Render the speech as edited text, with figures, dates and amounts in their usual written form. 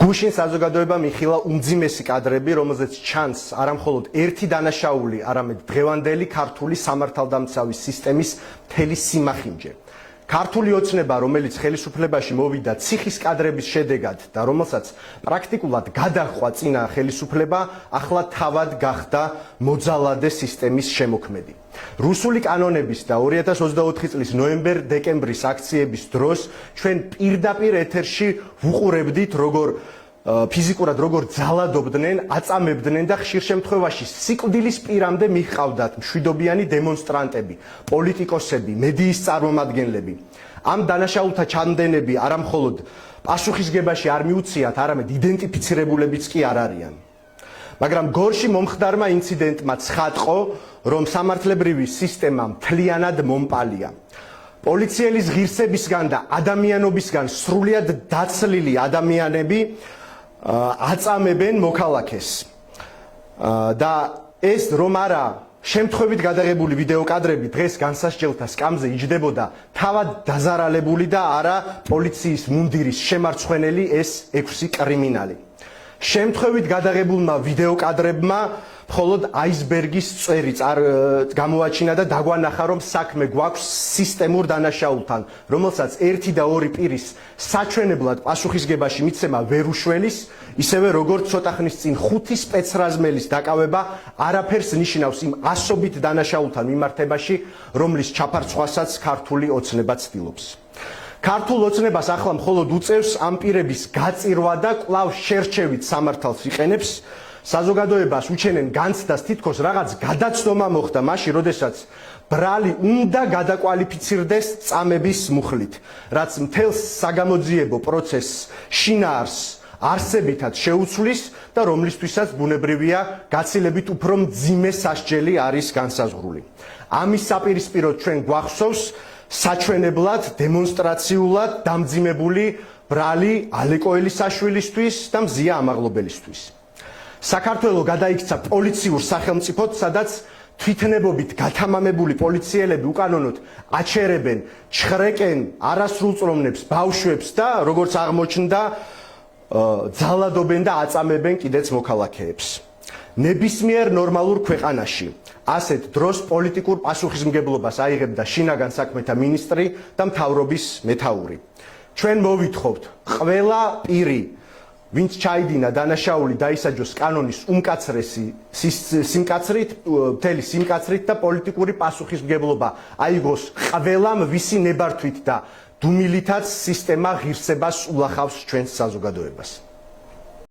გუშინ საზოგადოება მიხილა უმძიმესი კადრები, რომელზეც ჩანს არამხოლოდ ერთი დანაშაული, არამედ დღევანდელი ქართული სამართალდამცავი სისტემის მთელი სიმახინჯე. ქართული ოცნება, რომელიც ხელისუფლებაში მოვიდა ციხის კადრების შედეგად და რომელსაც პრაქტიკულად გადაჰყვა წინა ხელისუფლება, ახლა თავად გახდა მოძალადე სისტემის შემოქმედი. რუსული კანონების და 2024 წლის ნოემბერ-დეკემბრის აქციების დროს ჩვენ პირდაპირ ეთერში ვუყურებდით, როგორ ფიზიკურად როგორ ძალადობდნენ, აწამებდნენ და ხშირ შემთხვევაში სიკვდილის პირამდე მიჰყავდათ მშვიდობიანი დემონსტრანტები, პოლიტიკოსები, მედიის წარმომადგენლები. ამ დანაშაულთა ჩამდენები არამხოლოდ პასუხისგებაში არ მიუციათ, არამედ იდენტიფიცირებულებიც კი არ არიან. მაგრამ გორში მომხდარმა ინციდენტმა ცხადყო, რომ სამართლებრივი სისტემა მთლიანად მომპალია. პოლიციელის ღირსებისგან და ადამიანობისგან სრულიად დაცლილი ადამიანები აწამებენ მოქალაქეს და ეს რომ არა შემთხვევით გადაღებული ვიდეო კადრები დღეს განსასჯელთა სკამზე იჯდებოდა თავად დაზარალებული და არა პოლიციის მუნდირის შემარცხვენელი ეს 6 კრიმინალი. შემთხვევით გადაღებულმა ვიდეო კადრებმა მხოლოდ აისბერგის წვერი გამოაჩინა და დაგვანახა, რომ საქმე გვაქვს სისტემურ დანაშაულთან, რომელსაც ერთი და ორი პირის საჩვენებლად პასუხისგებაში მიცემა ვერ უშველის, ისევე როგორც ცოტა ხნის წინ 5 სპეცრაზმელის დაკავება არაფერს ნიშნავს იმ ასობით დანაშაულთან მიმართებაში, რომლის ჩაფარცხვასაც ქართული ოცნება ცდილობს. ქართულ ოცნებას ახლა მხოლოდ უწევს ამ პირების გაწირვა და კვლავ შერჩევით სამართალს იყენებს. საზოგადოებას უჩენენ განცდას თითქოს რაღაც გადაცდომა მოხდა მაშინ, როდესაც ბრალი უნდა გადაკვალიფიცირდეს წამების მუხლით, რაც მთელს საგამოძიებო პროცესს შინაარს არსებითად შეუცვლის და რომლისთვისაც ბუნებრივია გაცილებით უფრო მძიმე სასჯელი არის განსაზღვრული. ამის საპირისპიროდ ჩვენ გვახსოვს საჩვენებლად, დემონსტრაციულად დამძიმებული ბრალი ალეკო ელისაშვილისთვის და მზია ამაღლობელისთვის. საქართველო გადაიქცა პოლიციურ სახელმწიფოდ, სადაც თვითნებობით გათამამებული პოლიციელები უკანონოდ აჩერებენ, ჩხრეკენ არასრულწლოვნებს, ბავშვებს და როგორც აღმოჩნდა, ძალადობენ და აწამებენ კიდეც მოქალაქეებს. ნებისმიერ ნორმალურ ქვეყანაში ასეთ დროს პოლიტიკურ პასუხისმგებლობას აიღებდა შინაგან საქმეთა მინისტრი და მთავრობის მეთაური. ჩვენ მოვითხოვთ ყველა პირი, ვინც ჩაიდინა დანაშაული დაისაჯოს კანონის უმკაცრესი სიმკაცრით, მთელი სიმკაცრით და პოლიტიკური პასუხისმგებლობა აიღოს ყველამ, ვისი ნებართვით და დუმილითაც სისტემა ღირსებას ულახავს ჩვენს საზოგადოებას.